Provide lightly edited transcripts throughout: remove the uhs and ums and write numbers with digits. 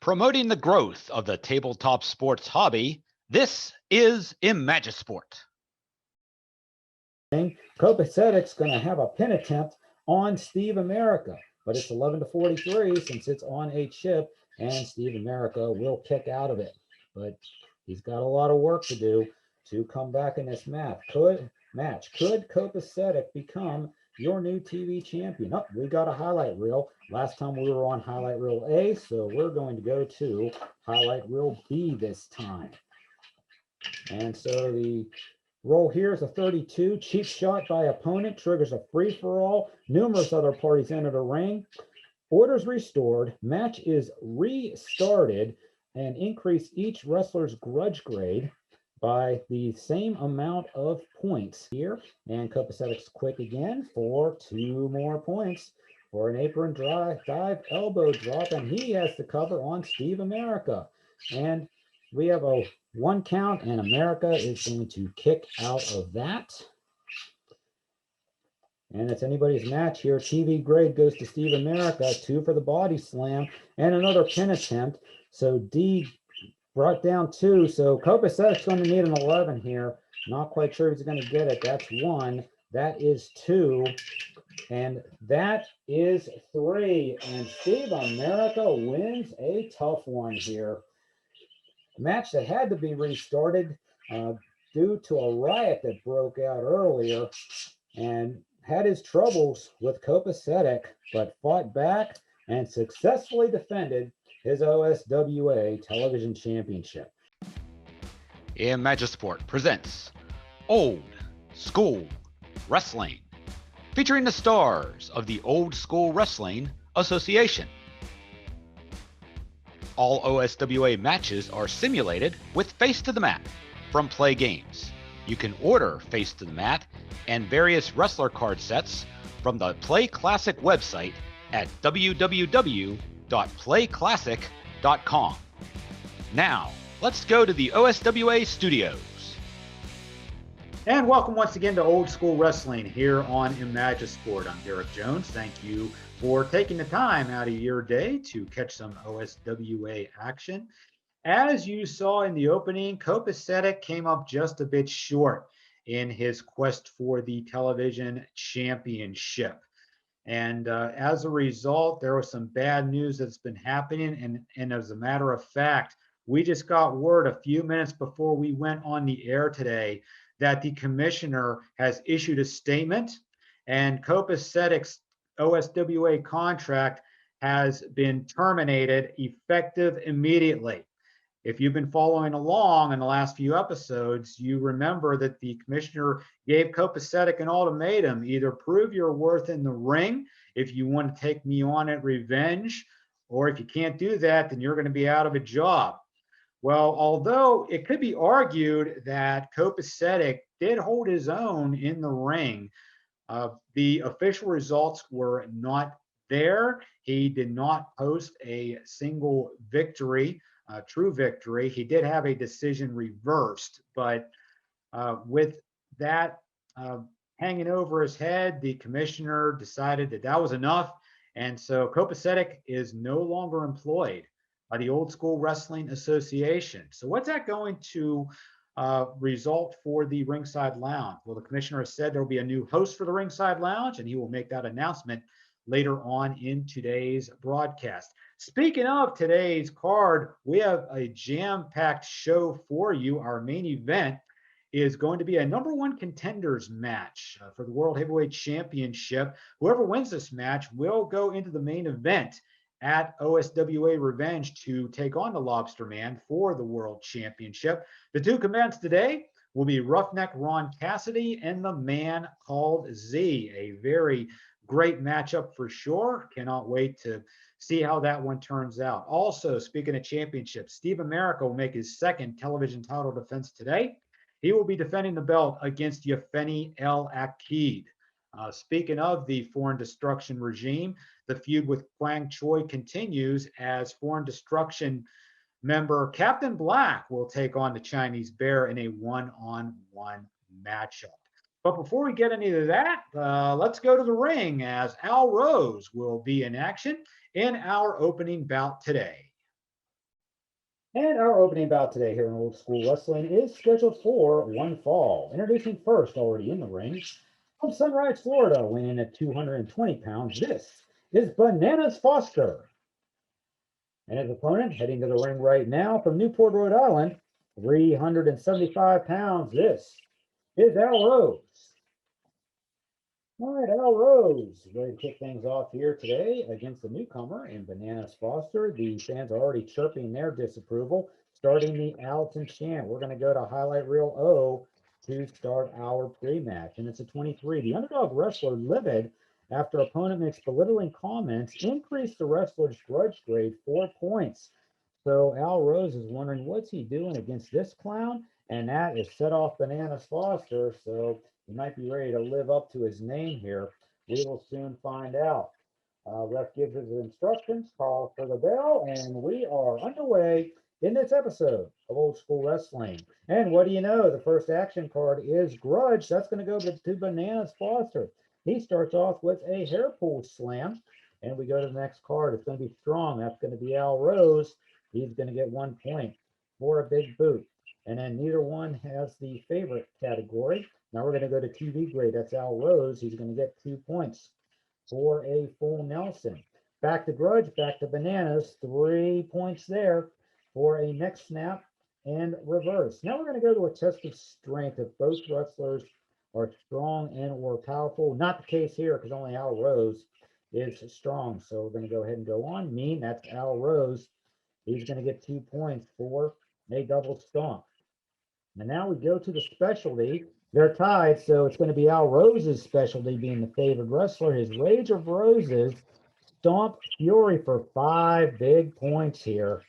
Promoting the growth of the tabletop sports hobby, this is Imagisport. Copacetic's going to have a pin attempt on Steve America, but it's 11-43 since it's on a chip, and Steve America will kick out of it. But he's got a lot of work to do to come back in this match. Could Copacetic become your new TV champion? Oh, we got a highlight reel. Last time we were on highlight reel A, so we're going to go to highlight reel B this time. And so the roll here is a 32. Cheap shot by opponent triggers a free-for-all. Numerous other parties enter the ring. Orders restored. Match is restarted and increase each wrestler's grudge grade by the same amount of points here. And Copacetic's quick again for 2 more points for an apron dive elbow drop, and he has the cover on Steve America. And we have a 1 count, and America is going to kick out of that. And it's anybody's match here. TV grade goes to Steve America, 2 for the body slam, and another pin attempt. So D brought down 2. So Copacetic's going to need an 11 here. Not quite sure if he's going to get it. That's 1. That is 2. And that is 3. And Steve America wins a tough one here. A match that had to be restarted due to a riot that broke out earlier, and had his troubles with Copacetic, but fought back and successfully defended his OSWA Television Championship. Imagisport presents Old School Wrestling, featuring the stars of the Old School Wrestling Association. All OSWA matches are simulated with Face to the Mat from PLAAY Games. You can order Face to the Mat and various wrestler card sets from the PLAAY Classic website at www.playclassic.com. Now, let's go to the OSWA studios. And welcome once again to Old School Wrestling here on Imagisport. I'm Derek Jones. Thank you for taking the time out of your day to catch some OSWA action. As you saw in the opening, Copacetic came up just a bit short in his quest for the television championship. And as a result, there was some bad news that's been happening. And as a matter of fact, we just got word a few minutes before we went on the air today that the commissioner has issued a statement, and Copacetic's OSWA contract has been terminated effective immediately. If you've been following along in the last few episodes, you remember that the commissioner gave Copacetic an ultimatum: either prove your worth in the ring if you want to take me on at Revenge, or if you can't do that, then you're going to be out of a job. Well, although it could be argued that Copacetic did hold his own in the ring, the official results were not there. He did not post a single victory, true victory. He did have a decision reversed, but with that hanging over his head, the commissioner decided that that was enough. And so Copacetic is no longer employed by the Old School Wrestling Association. So what's that going to result for the Ringside Lounge? Well, the commissioner has said there will be a new host for the Ringside Lounge, and he will make that announcement later on in today's broadcast. Speaking of today's card, we have a jam-packed show for you. Our main event is going to be a #1 contenders match for the World Heavyweight Championship. Whoever wins this match will go into the main event at OSWA Revenge to take on the Lobsterman for the World Championship. The 2 combatants today will be Roughneck Ron Cassidy and the Man Called Z. A very great matchup for sure. Cannot wait to see how that one turns out. Also, speaking of championships, Steve America will make his 2nd television title defense today. He will be defending the belt against Yefeni El Achid. Speaking of the Foreign Destruction regime, the feud with Quang Choi continues as Foreign Destruction member Captain Black will take on the Chinese Bear in a one-on-one matchup. But before we get into that, let's go to the ring as Al Rose will be in action in our opening bout today. And our opening bout today here in Old School Wrestling is scheduled for one fall. Introducing first, already in the ring, from Sunrise, Florida, weighing in at 220 pounds. This is Bananas Foster. And his opponent heading to the ring right now from Newport, Rhode Island, 375 pounds. This is Al Rose. All right, Al Rose, ready to kick things off here today against the newcomer in Bananas Foster. The fans are already chirping their disapproval, starting the Alton chant. We're going to go to highlight reel O to start our pre-match, and it's a 23. The underdog wrestler, livid after opponent makes belittling comments, increased the wrestler's grudge grade 4 points. So Al Rose is wondering what's he doing against this clown, and that is set off Bananas Foster. So he might be ready to live up to his name here. We will soon find out. Ref gives his instructions, call for the bell, and we are underway in this episode of Old School Wrestling. And what do you know? The first action card is Grudge. That's going to go to Bananas Foster. He starts off with a hair pull slam, and we go to the next card. It's going to be strong. That's going to be Al Rose. He's going to get 1 point for a big boot. And then neither one has the favorite category. Now we're going to go to TV grade. That's Al Rose. He's going to get 2 points for a full Nelson. Back to Grudge, back to Bananas. 3 points there for a neck snap and reverse. Now we're going to go to a test of strength if both wrestlers are strong and or powerful. Not the case here because only Al Rose is strong. So we're going to go ahead and go on. Mean, that's Al Rose. He's going to get 2 points for a double stomp. And now we go to the specialty. They're tied, so it's going to be Al Rose's specialty being the favored wrestler. His Rage of Roses, Stomp Fury for 5 big points here.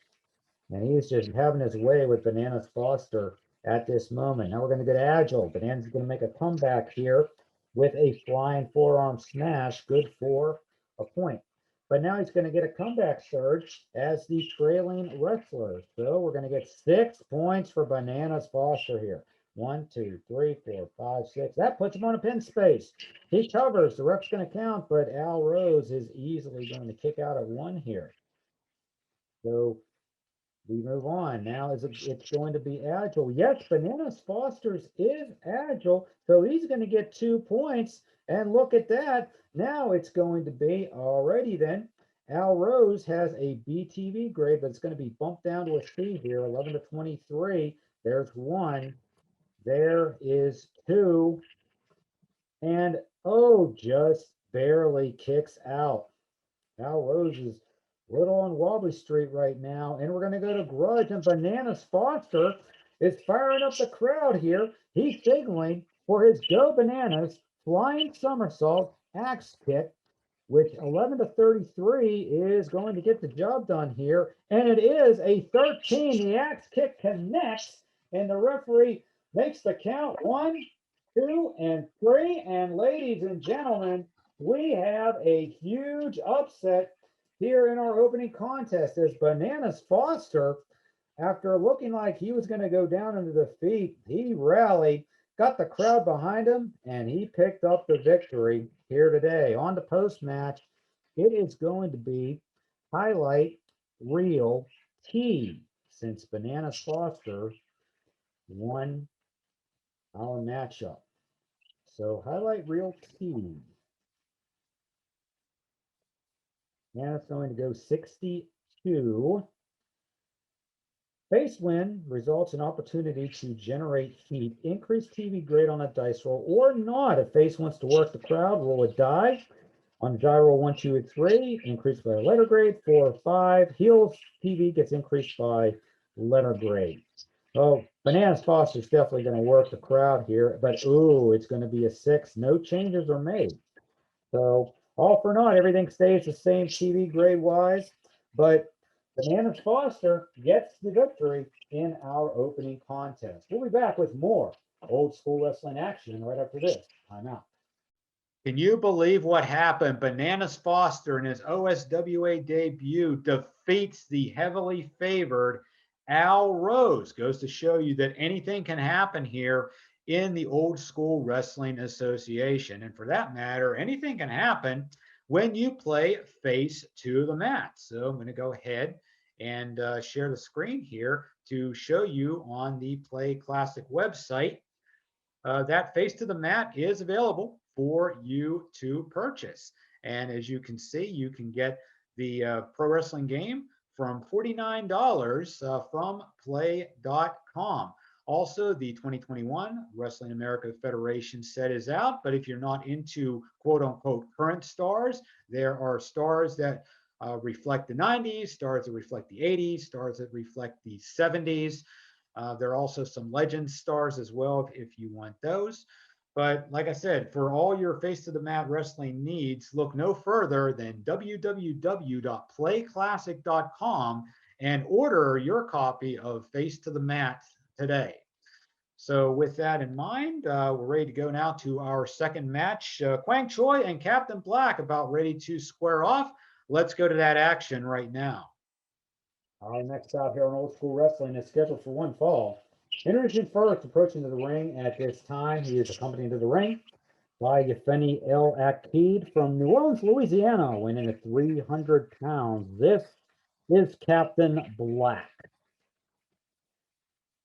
And he's just having his way with Bananas Foster at this moment. Now we're going to get Agile. Bananas is going to make a comeback here with a flying forearm smash, good for a point. But now he's going to get a comeback surge as the trailing wrestler. So we're going to get 6 points for Bananas Foster here. 1, 2, 3, 4, 5, 6. That puts him on a pin space. He covers. The ref's going to count, but Al Rose is easily going to kick out at 1 here. So we move on. Now it's going to be Agile. Yes, Bananas Foster's is Agile, so he's going to get 2 points. And look at that. Now it's going to be, alrighty then, Al Rose has a BTV grade, but it's going to be bumped down to a C here, 11 to 23. There's 1. There is 2. And, oh, just barely kicks out. Al Rose is a little on Wobbly Street right now. And we're going to go to Grudge, and Bananas Foster is firing up the crowd here. He's signaling for his Go Bananas flying somersault axe kick, which 11 to 33 is going to get the job done here. And it is a 13. The axe kick connects, and the referee makes the count 1, 2, and 3. And ladies and gentlemen, we have a huge upset here in our opening contest as Bananas Foster, after looking like he was going to go down into defeat, he rallied, got the crowd behind him, and he picked up the victory here today. On the post-match, it is going to be highlight reel T, since Bananas Foster won our matchup. So highlight reel T. Now it's going to go 62. Face win results in opportunity to generate heat. Increase TV grade on a dice roll or not. If face wants to work the crowd, roll a die. On gyro 1, 2, and 3, increased by letter grade. 4, 5. Heels TV gets increased by letter grade. Oh, Bananas Foster's definitely going to work the crowd here, but ooh, it's going to be a 6. No changes are made. So all for naught, everything stays the same TV grade wise, but Bananas Foster gets the victory in our opening contest. We'll be back with more Old School Wrestling action right after this. Time out. Can you believe what happened? Bananas Foster in his OSWA debut defeats the heavily favored Al Rose. Goes to show you that anything can happen here in the Old School Wrestling Association. And for that matter, anything can happen when you play face to the mat. So I'm going to go ahead and share the screen here to show you on the PLAAY Classic website that Face to the Mat is available for you to purchase. And as you can see, you can get the pro wrestling game from $49 from PLAAY.com. Also, the 2021 Wrestling America Federation set is out, but if you're not into quote unquote current stars, there are stars that reflect the 90s, stars that reflect the 80s, stars that reflect the 70s. There are also some legend stars as well if you want those. But like I said, for all your Face to the Mat wrestling needs, look no further than www.playclassic.com and order your copy of Face to the Mat today. So with that in mind, we're ready to go now to our second match. Quang Choi and Captain Black about ready to square off. Let's go to that action right now. Our next out here on Old School Wrestling is scheduled for one fall. Introducing first, approaching to the ring at this time, he is accompanied to the ring by Yefeni El Achid from New Orleans, Louisiana, weighing in at 300 pounds. This is Captain Black.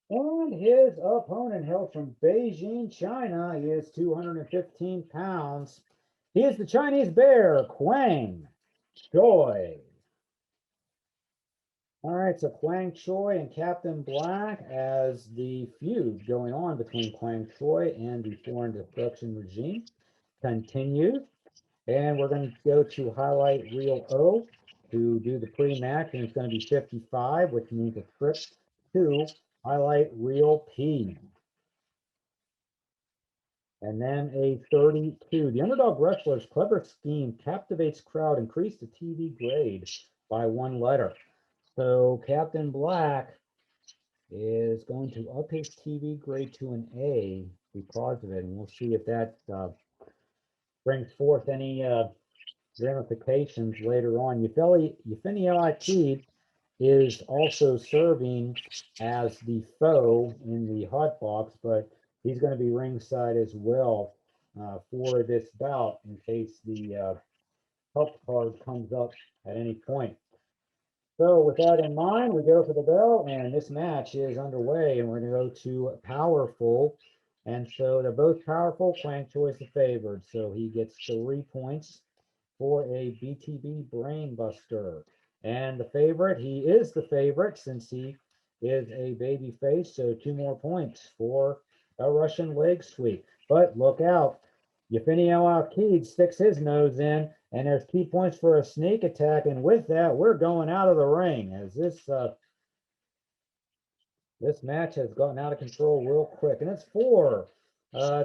And his opponent, hails from Beijing, China, he is 215 pounds. He is the Chinese Bear, Quang Choi. All right, so Quang Choi and Captain Black, as the feud going on between Quang Choi and the foreign destruction regime continues. And we're going to go to highlight reel O to do the pre-match, and it's going to be 55, which means a trip to highlight reel P. And then a 32. The underdog wrestler's clever scheme captivates crowd, increase the TV grade by one letter. So Captain Black is going to up his TV grade to an A because of it, and we'll see if that brings forth any ramifications later on. Yefeni El Achid is also serving as the foe in the hot box, but he's going to be ringside as well for this bout in case the help card comes up at any point. So with that in mind, we go for the bell, and this match is underway, and we're going to go to powerful. And so they're both powerful. Quang Choi is the favored, so he gets 3 points for a BTB Brainbuster. And the favorite, he is the favorite since he is a baby face, so 2 more points for a Russian leg sweep. But look out, Yefeni El Achid sticks his nose in, and there's 2 points for a sneak attack. And with that, we're going out of the ring as this match has gotten out of control real quick. And it's 4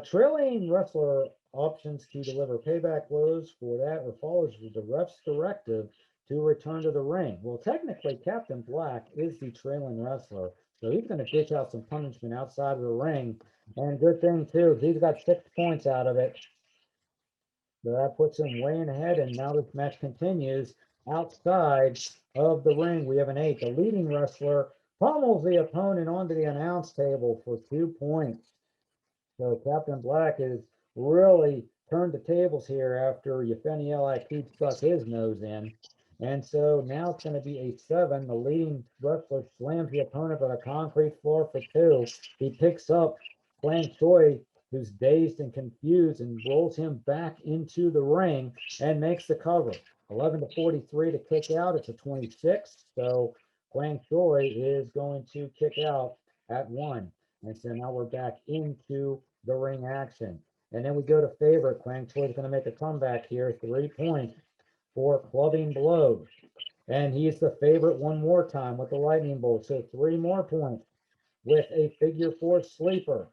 trailing wrestler options to deliver payback blows for that, or follows the ref's directive to return to the ring. Well, technically, Captain Black is the trailing wrestler, so he's going to dish out some punishment outside of the ring. And good thing, too, he's got 6 points out of it. So that puts him way in ahead, and now this match continues outside of the ring. We have an 8. The leading wrestler pummels the opponent onto the announce table for 2 points. So Captain Black is really turned the tables here after Yefeni El Achid stuck his nose in. And so now it's going to be a 7. The leading wrestler slams the opponent on a concrete floor for 2. He picks up Quang Choi, who's dazed and confused, and rolls him back into the ring and makes the cover. 11-43 to kick out. It's a 26. So Quang Choi is going to kick out at 1. And so now we're back into the ring action. And then we go to favorite. Quang Choi is going to make a comeback here. 3 points for clubbing blows. And he's the favorite one more time with the lightning bolt. So 3 more points with a figure 4 sleeper.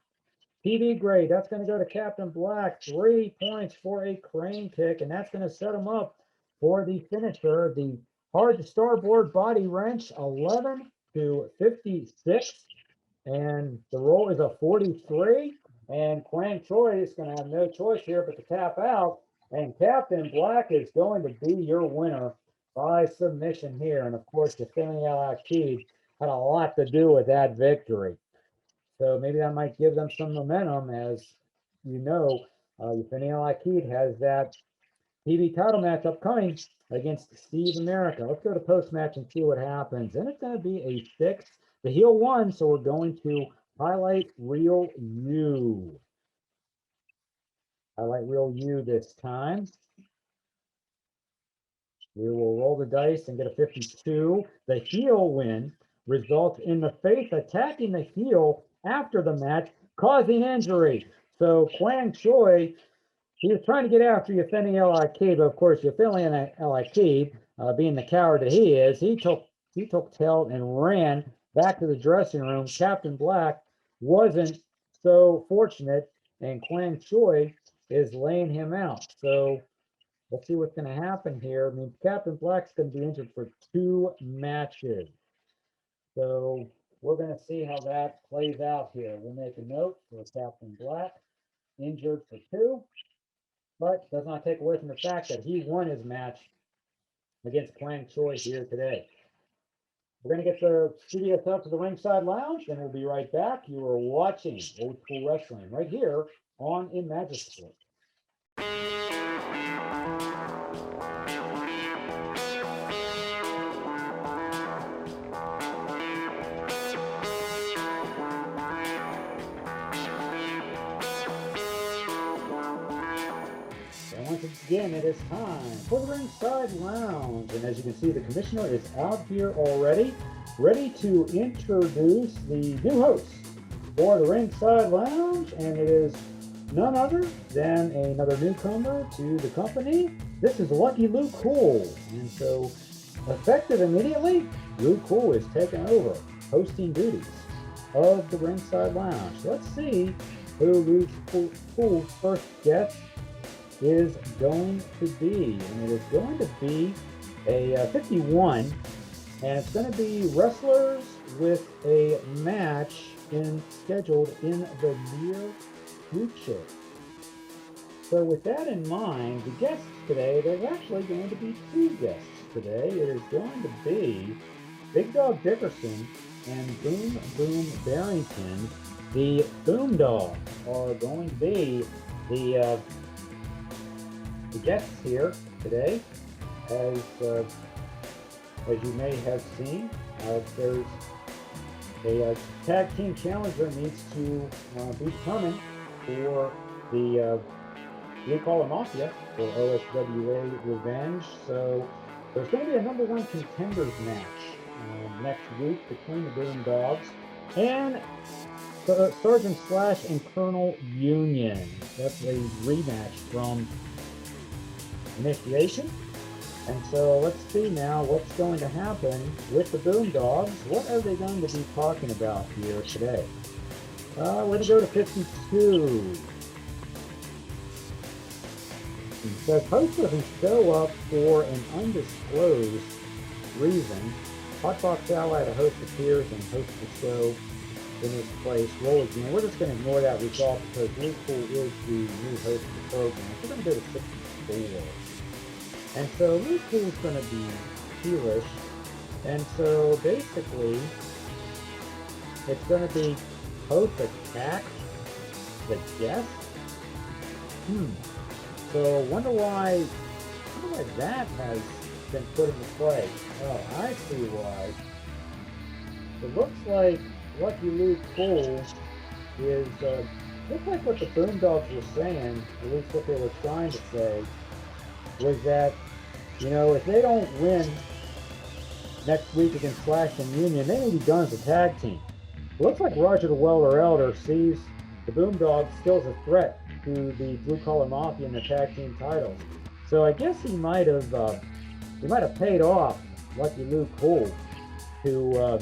TV grade, that's going to go to Captain Black. 3 points for a crane kick. And that's going to set him up for the finisher, the hard starboard body wrench, 11-56. And the roll is a 43. And Quang Choi is going to have no choice here but to tap out. And Captain Black is going to be your winner by submission here. And of course, Yefeni El Achid had a lot to do with that victory. So maybe that might give them some momentum. As you know, Yefeni El Achid has that TV title match upcoming against Steve America. Let's go to post-match and see what happens. And it's going to be a 6. The heel won, so we're going to highlight Real U. Highlight Real U this time. We will roll the dice and get a 52. The heel win results in the face attacking the heel after the match, causing injury. So Kwang Choi, he was trying to get after Yefeni El Achid, but of course Yefeni El Achid, being the coward that he is, he took tail and ran back to the dressing room. Captain Black wasn't so fortunate, and Kwang Choi is laying him out. So let's see what's going to happen here. I mean, Captain Black's going to be injured for 2 matches. So we're going to see how that plays out here. We'll make a note for Captain Black, injured for 2, but does not take away from the fact that he won his match against Kwang Choi here today. We're going to get the studio set up to the ringside lounge, and we'll be right back. You are watching Old School Wrestling right here on Imagine. Once again, it is time for the ringside lounge, and as you can see, the commissioner is out here already, ready to introduce the new host for the ringside lounge, and it is none other than another newcomer to the company. This is Lucky Luke Cool, and so effective immediately, Luke Cool is taking over hosting duties of the ringside lounge. Let's see who Luke Cool's first guest is going to be, and it is going to be a 51, and it's going to be wrestlers with a match scheduled in the near future. So with that in mind, the guests today, there's actually going to be 2 guests today. It is going to be Big Dog Dickerson and Boom Boom Barrington. The Boom Dogs are going to be the guests here today. As you may have seen, there's a tag team challenger needs to be determined for the Blue Collar Mafia for OSWA Revenge. So there's going to be a #1 contenders match next week between the Boom Dogs and Sergeant Slash and Colonel Union. That's a rematch from Initiation. And so let's see now what's going to happen with the Boom Dogs. What are they going to be talking about here today? We're going to go to 52. It says host doesn't show up for an undisclosed reason. Hotbox Ally, the host, appears and hosts the show in his place. Roll again. We're just going to ignore that result because Luke Cool is the new host of the program. We're going to go to 64. And so Luke Cool is going to be heelish. And so basically, it's going to be host attack the guest. So wonder why that has been put into play. Oh, I see why. It looks like Lucky Luke Cool is looks like what the Boom Dogs were saying, at least what they were trying to say, was that, you know, if they don't win next week against Slash and Union, they may be done as a tag team. It looks like Roger the Welder Elder sees the Boom Dogs still as a threat to the Blue Collar Mafia and the tag team titles. So I guess he might have paid off Lucky Luke Cool to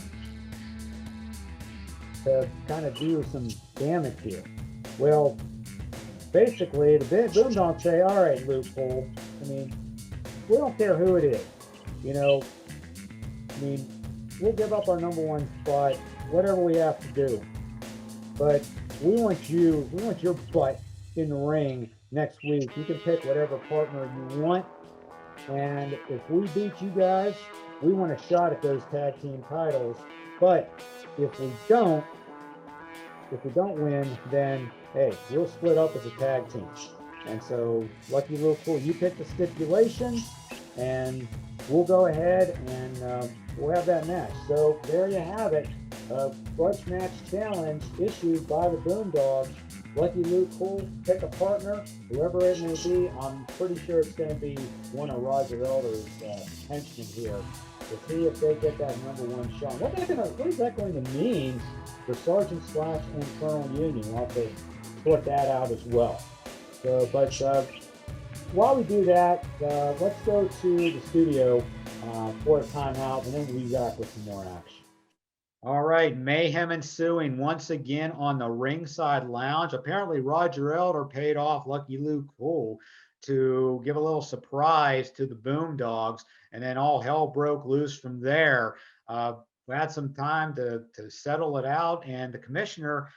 kind of do some damage here. Well, basically, the Boom Dogs say, all right, Luke Cool, I mean, we don't care who it is. You know, I mean, we'll give up our #1 spot, whatever we have to do. But we want your butt in the ring next week. You can pick whatever partner you want. And if we beat you guys, we want a shot at those tag team titles. But if we don't win, then hey, we'll split up as a tag team. And so, Lucky Little Cool, you pick the stipulations, and we'll go ahead and we'll have that match. So there you have it. Clutch match challenge issued by the Boondogs. Lucky Luke Cool, pick a partner, whoever it may be. I'm pretty sure it's going to be one of Roger Elder's henchmen here to see if they get that #1 shot. What is that going to mean for Sergeant Slash and Colonel Union? We'll have to sort that out as well. So, but while we do that, let's go to the studio for a timeout, and then we'll be back with some more action. All right, mayhem ensuing once again on the ringside lounge. Apparently, Roger Elder paid off Lucky Luke Cool to give a little surprise to the Boondogs, and then all hell broke loose from there. We had some time to settle it out, and the commissioner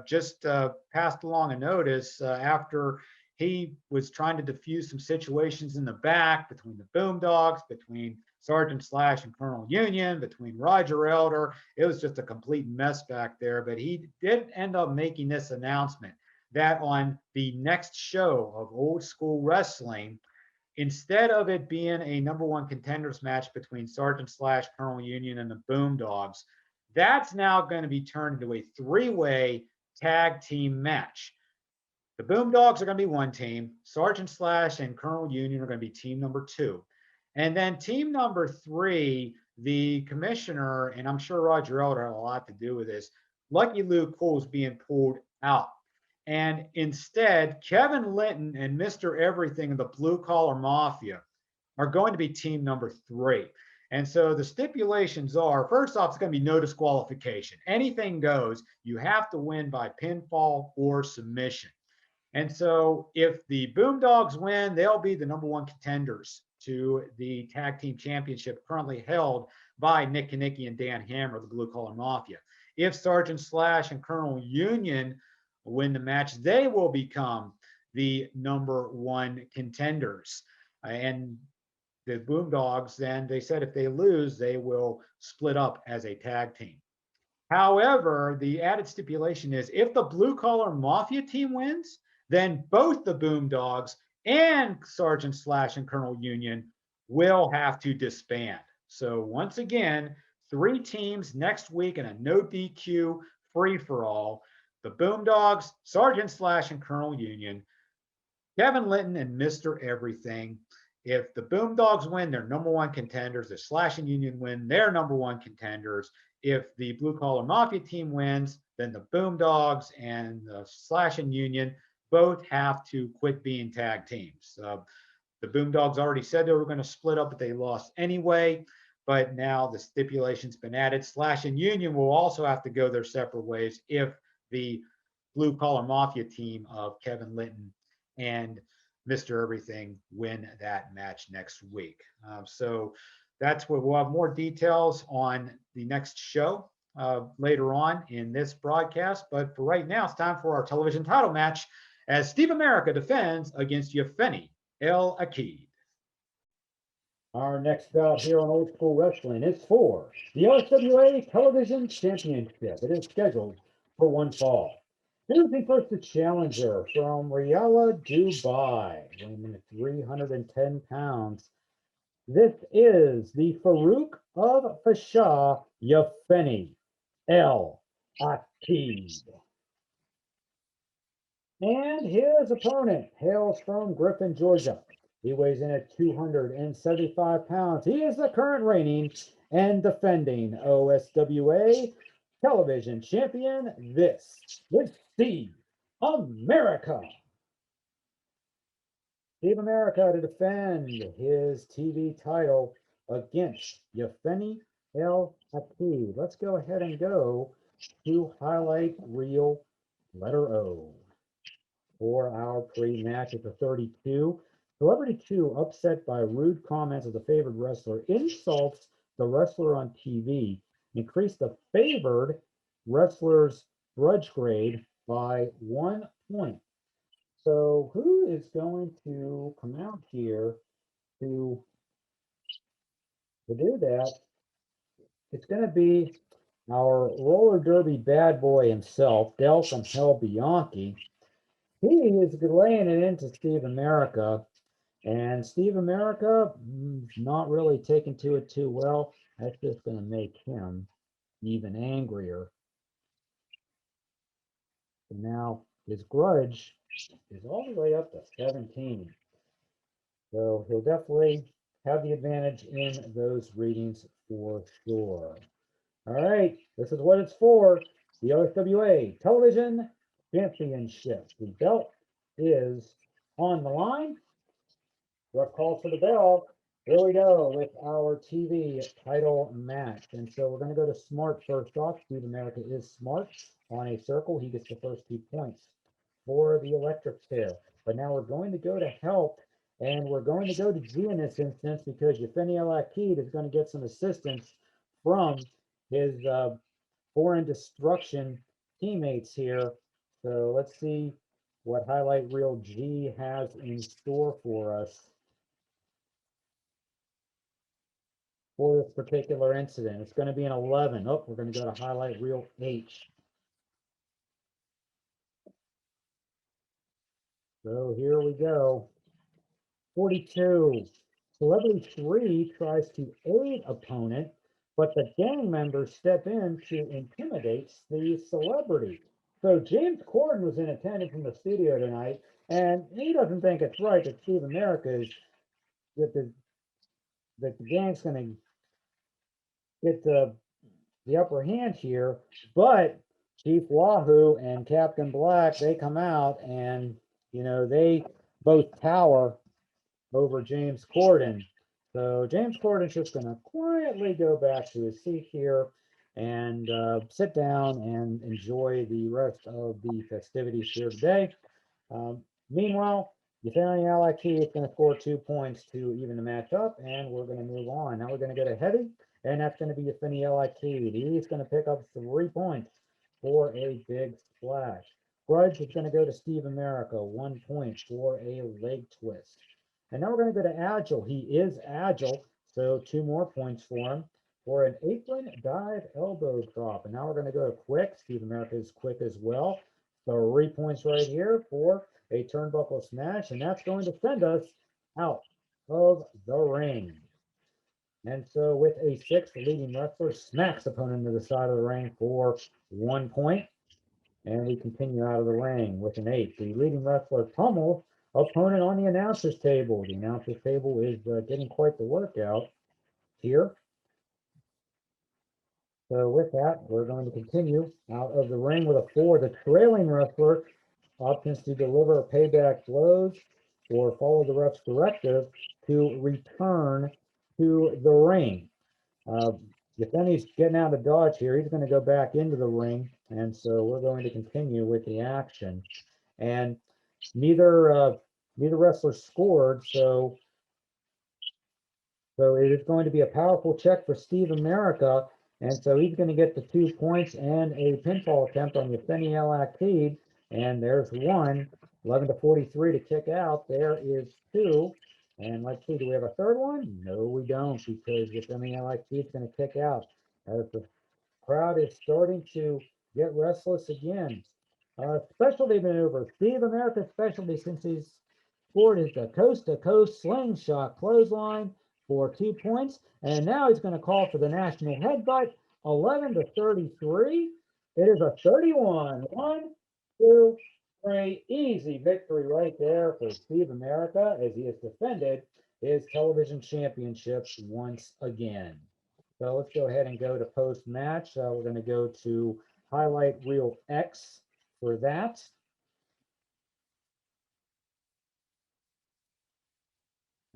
just passed along a notice after he was trying to diffuse some situations in the back between the Boondogs, between Sergeant Slash and Colonel Union, between Roger Elder. It was just a complete mess back there, but he did end up making this announcement that on the next show of Old School Wrestling, instead of it being a #1 contenders match between Sergeant Slash, Colonel Union, and the Boondogs, that's now going to be turned into a 3-way tag team match. The Boondogs are going to be one team. Sergeant Slash and Colonel Union are going to be team #2. And then team #3, the commissioner, and I'm sure Roger Elder had a lot to do with this, Lucky Luke Cool is being pulled out. And instead, Kevin Linton and Mr. Everything of the Blue Collar Mafia are going to be team #3. And so the stipulations are, first off, it's going to be no disqualification. Anything goes. You have to win by pinfall or submission. And so if the Boondogs win, they'll be the #1 contenders to the tag team championship currently held by Nick Kanicki and Dan Hammer of the Blue Collar Mafia. If Sergeant Slash and Colonel Union win the match, they will become the #1 contenders. And the Boondogs, then they said if they lose, they will split up as a tag team. However, the added stipulation is if the Blue Collar Mafia team wins, then both the Boondogs and Sergeant Slash and Colonel Union will have to disband. So once again, 3 teams next week in a no DQ free-for-all. The Boondogs, Sergeant Slash and Colonel Union, Kevin Linton and Mr. Everything. If the Boondogs win, they're #1 contenders. If Slash and Union win, they're #1 contenders. If the Blue Collar Mafia team wins, then the Boondogs and Slash and Union both have to quit being tag teams. The Boondogs already said they were going to split up, but they lost anyway. But now the stipulation's been added. Slash and Union will also have to go their separate ways if the Blue Collar Mafia team of Kevin Linton and Mr. Everything win that match next week. So that's what we'll have more details on the next show later on in this broadcast. But for right now, it's time for our television title match as Steve America defends against Yefeni El Achid. Our next bout here on Old School Wrestling is for the OSWA Television Championship. It is scheduled for 1 fall. Introducing first the challenger from Riyadh, Dubai, weighing in at 310 pounds. This is the Farouk of Fasha, Yefeni El Achid. And his opponent hails from Griffin, Georgia. He weighs in at 275 pounds. He is the current reigning and defending OSWA Television Champion. This is Steve America. Steve America to defend his TV title against Yefeni El Achid. Let's go ahead and go to highlight reel letter O. For our pre-match at the 32. Celebrity 2, upset by rude comments of the favored wrestler, insults the wrestler on TV, increased the favored wrestler's grudge grade by 1 point. So who is going to come out here to do that? It's going to be our roller derby bad boy himself, Del from Hell Bianchi. He is laying it into Steve America, and Steve America not really taking to it too well. That's just going to make him even angrier. So now his grudge is all the way up to 17. So he'll definitely have the advantage in those readings for sure. All right, this is what it's for. The OSWA Television Championship. The belt is on the line. Rough call for the bell. Here we go with our TV title match. And so we're going to go to Smart first off. Steve America is Smart on a circle. He gets the first 2 points for the electric chair. But now we're going to go to help, and we're going to go to G in this instance because Yefeni El Achid is going to get some assistance from his foreign destruction teammates here. So let's see what highlight reel G has in store for us for this particular incident. It's going to be an 11. Oh, we're going to go to highlight reel H. So here we go. 42. Celebrity 3 tries to aid opponent, but the gang members step in to intimidate the celebrity. So James Corden was in attendance in the studio tonight, and he doesn't think it's right that Steve America is that the gang's going to get the upper hand here, but Chief Wahoo and Captain Black, they come out and, you know, they both tower over James Corden. So James Corden's just going to quietly go back to his seat here and sit down and enjoy the rest of the festivities here today. Meanwhile, Yefeni El Achid is going to score 2 points to even the match up, and we're going to move on. Now we're going to go to heavy, and that's going to be Yefeni El Achid. He's going to pick up 3 points for a big splash. Grudge is going to go to Steve America, 1 point for a leg twist. And now we're going to go to agile. He is agile, so 2 more points for him for an apron dive elbow drop. And now we're going to go to quick. Steve America is quick as well. 3 points right here for a turnbuckle smash, and that's going to send us out of the ring. And so with a 6, the leading wrestler smacks opponent to the side of the ring for 1 point. And we continue out of the ring with an 8. The leading wrestler pummels opponent on the announcer's table. The announcer's table is getting quite the workout here. So with that, we're going to continue out of the ring with a 4. The trailing wrestler options to deliver payback blows or follow the ref's directive to return to the ring. Yefeni's getting out of dodge here. He's going to go back into the ring, and so we're going to continue with the action. And neither wrestler scored, so it is going to be a powerful check for Steve America, and so he's going to get the 2 points and a pinfall attempt on Yefeni El Achid. And there's 1, 11-43 to kick out. There is 2. And let's see, do we have a third one? No, we don't, because Yefeni El Achid is going to kick out as the crowd is starting to get restless again. Specialty maneuver. Steve America's specialty since he's scored is the coast-to-coast slingshot clothesline for 2 points. And now he's going to call for the national headbutt, 11-33. It is a 31. 1, 2, 3. Easy victory right there for Steve America as he has defended his television championship once again. So let's go ahead and go to post-match. We're going to go to highlight reel X for that.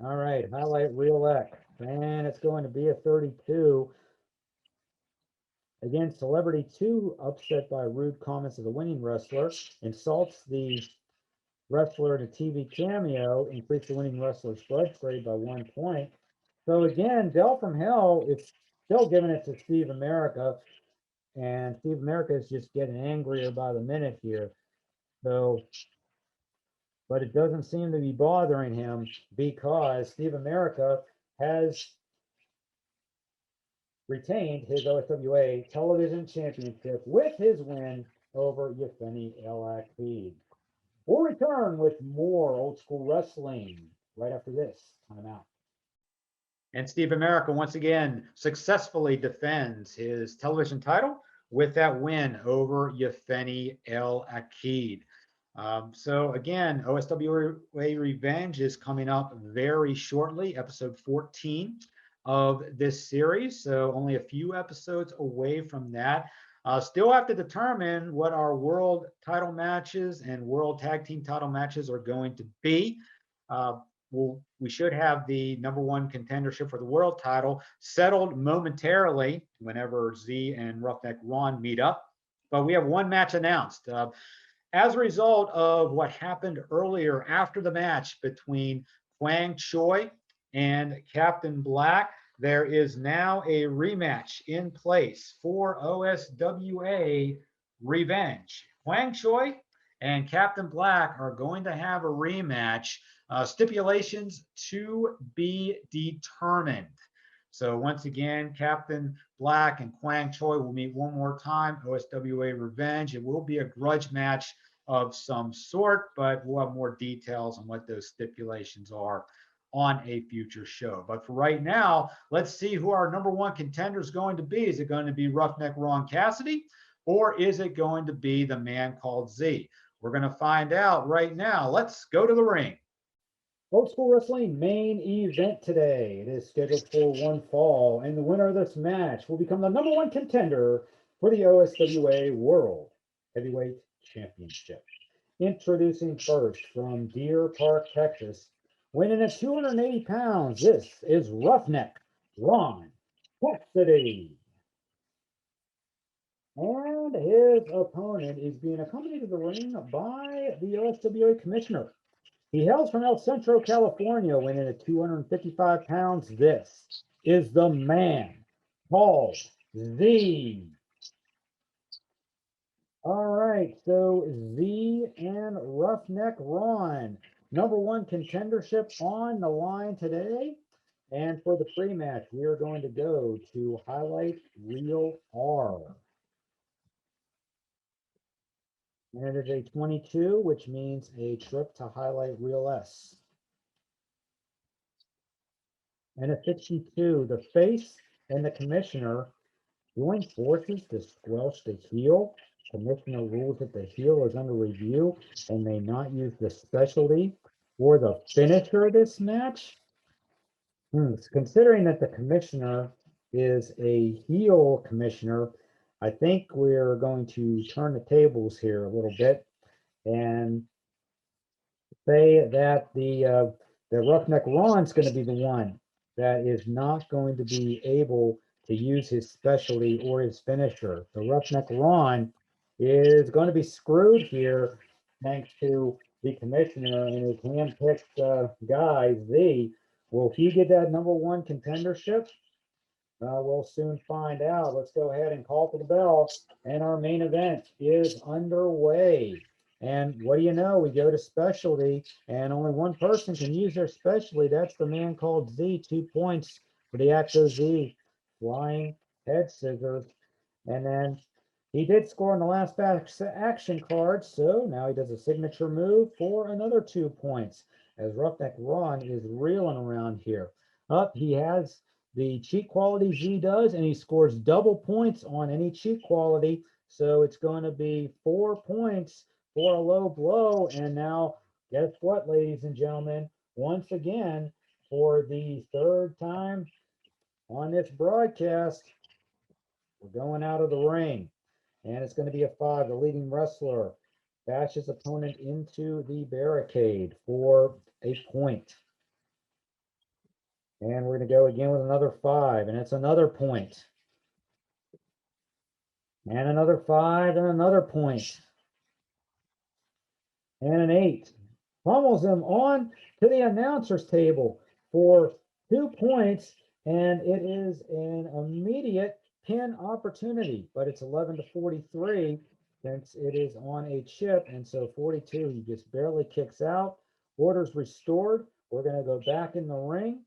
All right, highlight reel X. And it's going to be a 32. Again, Celebrity 2 upset by rude comments of the winning wrestler, insults the wrestler in a TV cameo, increased the winning wrestler's grudge grade by 1 point. So again, Del from Hell is still giving it to Steve America, and Steve America is just getting angrier by the minute here. So, but it doesn't seem to be bothering him because Steve America has retained his OSWA Television Championship with his win over Yefeni El Achid. We'll return with more old school wrestling right after this. Time out. And Steve America once again successfully defends his television title with that win over Yefeni El Achid. So again, OSWA Revenge is coming up very shortly, episode 14 of this series. So only a few episodes away from that. Still have to determine what our world title matches and world tag team title matches are going to be. We should have the #1 contendership for the world title settled momentarily whenever Z and Roughneck Ron meet up. But we have one match announced. As a result of what happened earlier after the match between Kwang Choi and Captain Black, there is now a rematch in place for OSWA Revenge. Kwang Choi and Captain Black are going to have a rematch. Stipulations to be determined. So once again, Captain Black and Kwang Choi will meet one more time, OSWA Revenge. It will be a grudge match of some sort, but we'll have more details on what those stipulations are on a future show. But for right now, let's see who our #1 contender is going to be. Is it going to be Roughneck Ron Cassidy, or is it going to be the man called Z? We're going to find out right now. Let's go to the ring. Old School Wrestling main event today. It is scheduled for one fall, and the winner of this match will become the #1 contender for the OSWA World Heavyweight Championship. Introducing first from Deer Park, Texas, weighing at 280 pounds, this is Roughneck Ron Cassidy. And his opponent is being accompanied to the ring by the OSWA Commissioner. He hails from El Centro, California, weighing at 255 pounds. This is the man called Z. All right, so Z and Roughneck Ron, #1 contendership on the line today. And for the pre-match, we are going to go to Highlight Reel R. And it is a 22, which means a trip to Highlight Reel S. And a 62, the face and the commissioner join forces to squelch the heel. Commissioner rules that the heel is under review and may not use the specialty or the finisher of this match. Considering that the commissioner is a heel commissioner, I think we're going to turn the tables here a little bit and say that the Roughneck Ron's going to be the one that is not going to be able to use his specialty or his finisher. The Roughneck Ron is going to be screwed here thanks to the commissioner and his hand-picked guy, Z. Will he get that #1 contendership? We'll soon find out. Let's go ahead and call for the bell. And our main event is underway. And what do you know? We go to specialty, and only one person can use their specialty. That's the man called Z. 2 points for the Acto Z. Flying head scissors. And then he did score in the last action card, so now he does a signature move for another 2 points, as Roughneck Ron is reeling around here. Up, he has the cheat quality Z does, and he scores double points on any cheat quality. So it's going to be 4 points for a low blow. And now, guess what, ladies and gentlemen? Once again, for the 3rd time on this broadcast, we're going out of the ring. And it's going to be a 5. The leading wrestler bashes opponent into the barricade for a point. And we're going to go again with another 5, and it's another point. And another 5, and another point. And an 8. Pummels him on to the announcer's table for 2 points, and it is an immediate pin opportunity, but it's 11-43 since it is on a chip, and so 42, he just barely kicks out. Order's restored. We're going to go back in the ring.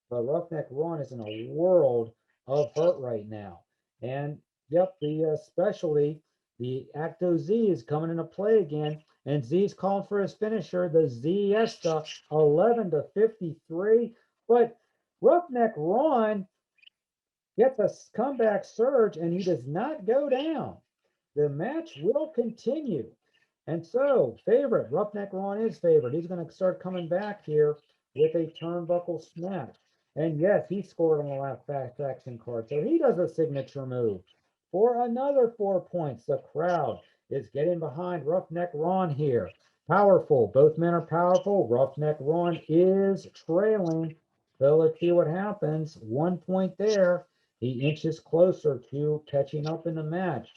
But Roughneck Ron is in a world of hurt right now. And yep, the specialty The Acto Z is coming into play again, and Z's calling for his finisher, the Ziesta, 11-53. But Roughneck Ron gets a comeback surge, and he does not go down. The match will continue. And so, favorite, Roughneck Ron is favorite. He's going to start coming back here with a turnbuckle smash. And yes, he scored on the last fast action card. So he does a signature move for another 4 points. The crowd is getting behind Roughneck Ron here. Powerful. Both men are powerful. Roughneck Ron is trailing. So let's see what happens. 1 point there. He inches closer to catching up in the match.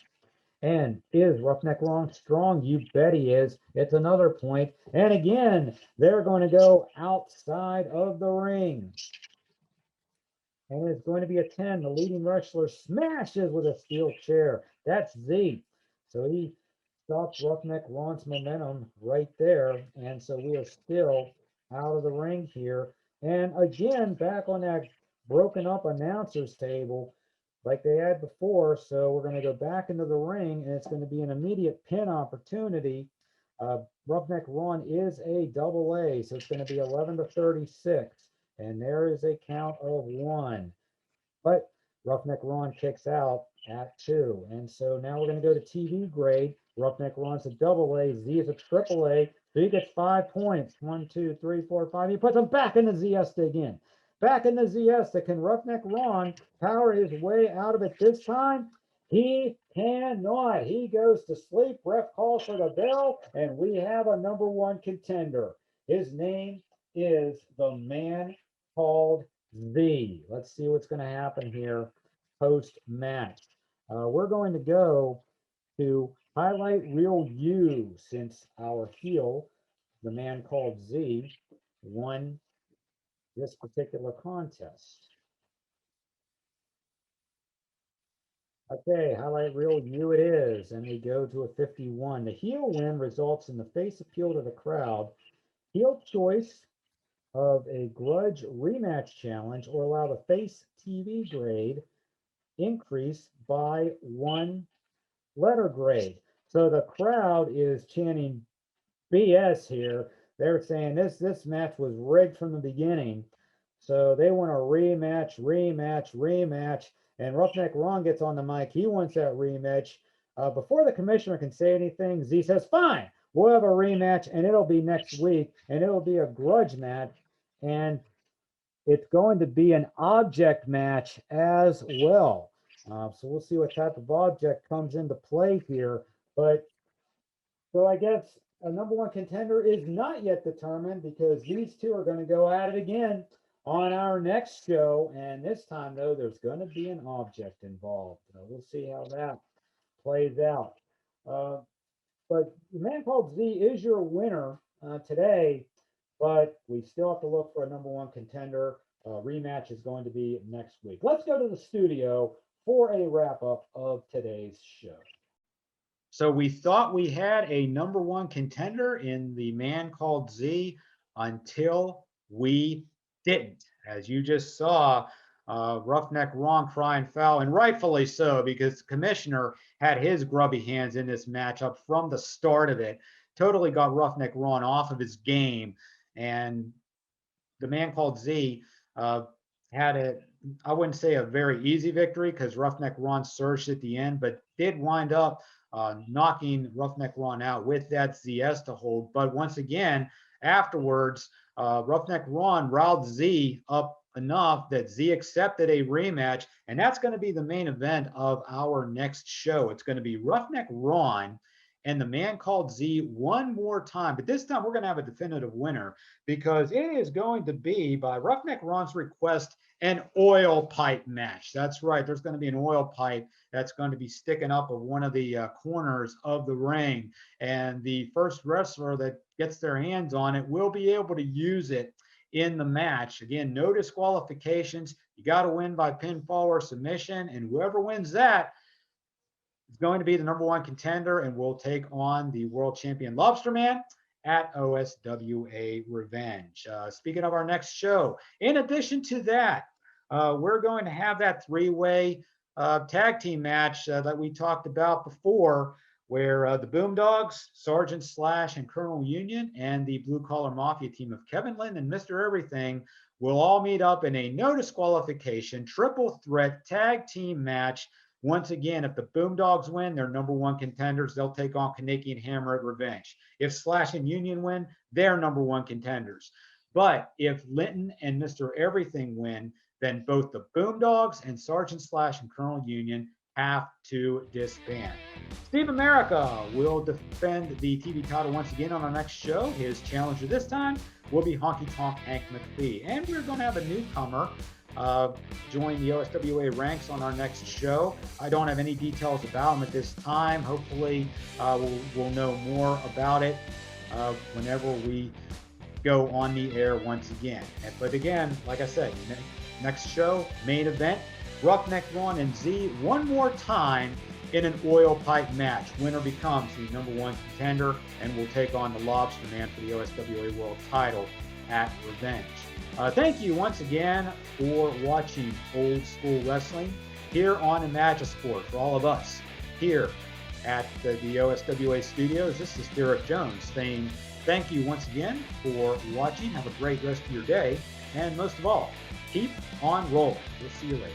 And is Roughneck Ron strong? You bet he is. It's another point. And again, they're going to go outside of the ring. And it's going to be a 10. The leading wrestler smashes with a steel chair. That's Z. So he stops Roughneck Ron's momentum right there. And so we are still out of the ring here. And again, back on that broken up announcers table like they had before. So we're going to go back into the ring, and it's going to be an immediate pin opportunity. Roughneck Ron is a AA, so it's going to be 11-36. And there is a count of 1. But Roughneck Ron kicks out at 2. And so now we're going to go to TV grade. Roughneck Ron's a AA. Z is a AAA. So he gets 5 points. 1, 2, 3, 4, 5. He puts him back in the Ziesta again. Back in the Ziesta. Can Roughneck Ron power his way out of it this time? He cannot. He goes to sleep. Ref calls for the bell, and we have a number 1 contender. His name is the man called Z. Let's see what's going to happen here post-match. We're going to go to highlight reel U, since our heel, the man called Z, won this particular contest. Okay, highlight reel U it is, and we go to a 51. The heel win results in the face appeal to the crowd. Heel choice of a grudge rematch challenge, or allow the face TV grade increase by 1 letter grade. So the crowd is chanting BS here. They're saying this match was rigged from the beginning. So they want a rematch, rematch, rematch. And Roughneck Ron gets on the mic. He wants that rematch. Before the commissioner can say anything, Z says, fine, we'll have a rematch, and it'll be next week, and it'll be a grudge match. And it's going to be an object match as well. So we'll see what type of object comes into play here. But so I guess a number 1 contender is not yet determined, because these two are going to go at it again on our next show. And this time, though, there's going to be an object involved. So we'll see how that plays out. But the man called Z is your winner today. But we still have to look for a number 1 contender. Rematch is going to be next week. Let's go to the studio for a wrap up of today's show. So we thought we had a number 1 contender in the man called Z until we didn't. As you just saw, Roughneck Ron crying foul, and rightfully so, because the commissioner had his grubby hands in this matchup from the start of it. Totally got Roughneck Ron off of his game. And the man called Z had a, I wouldn't say a very easy victory, because Roughneck Ron surged at the end, but did wind up knocking Roughneck Ron out with that Ziesta hold. But once again, afterwards, Roughneck Ron riled Z up enough that Z accepted a rematch, and that's going to be the main event of our next show. It's going to be Roughneck Ron and the man called Z one more time. But this time we're going to have a definitive winner, because it is going to be, by Roughneck Ron's request, an oil pipe match. That's right. There's going to be an oil pipe that's going to be sticking up of one of the corners of the ring. And the first wrestler that gets their hands on it will be able to use it in the match. Again, no disqualifications. You got to win by pinfall or submission. And whoever wins that is going to be the number 1 contender, and will take on the world champion Lobsterman at OSWA Revenge. Speaking of our next show, in addition to that, we're going to have that 3-way tag team match that we talked about before. where the Boomdogs, Sergeant Slash, and Colonel Union, and the Blue Collar Mafia team of Kevin Lynn and Mr. Everything will all meet up in a no disqualification triple threat tag team match. Once again, if the Boomdogs win, they're #1 contenders. They'll take on Kaneki and Hammer at Revenge. If Slash and Union win, they're #1 contenders. But if Linton and Mr. Everything win, then both the Boomdogs and Sergeant Slash and Colonel Union have to disband. Steve America will defend the TV title once again on our next show. His challenger this time will be Honky Tonk Hank McPhee. And we're going to have a newcomer join the OSWA ranks on our next show. I don't have any details about him at this time. Hopefully we'll know more about it whenever we go on the air once again. But again, like I said, next show, main event, Roughneck Ron and Z one more time in an oil pipe match. Winner becomes the #1 contender and will take on the Lobsterman for the OSWA World Title at Revenge. Thank you once again for watching Old School Wrestling here on Imagisport. For all of us here at the OSWA studios, this is Derek Jones saying thank you once again for watching. Have a great rest of your day. And most of all, keep on rolling. We'll see you later.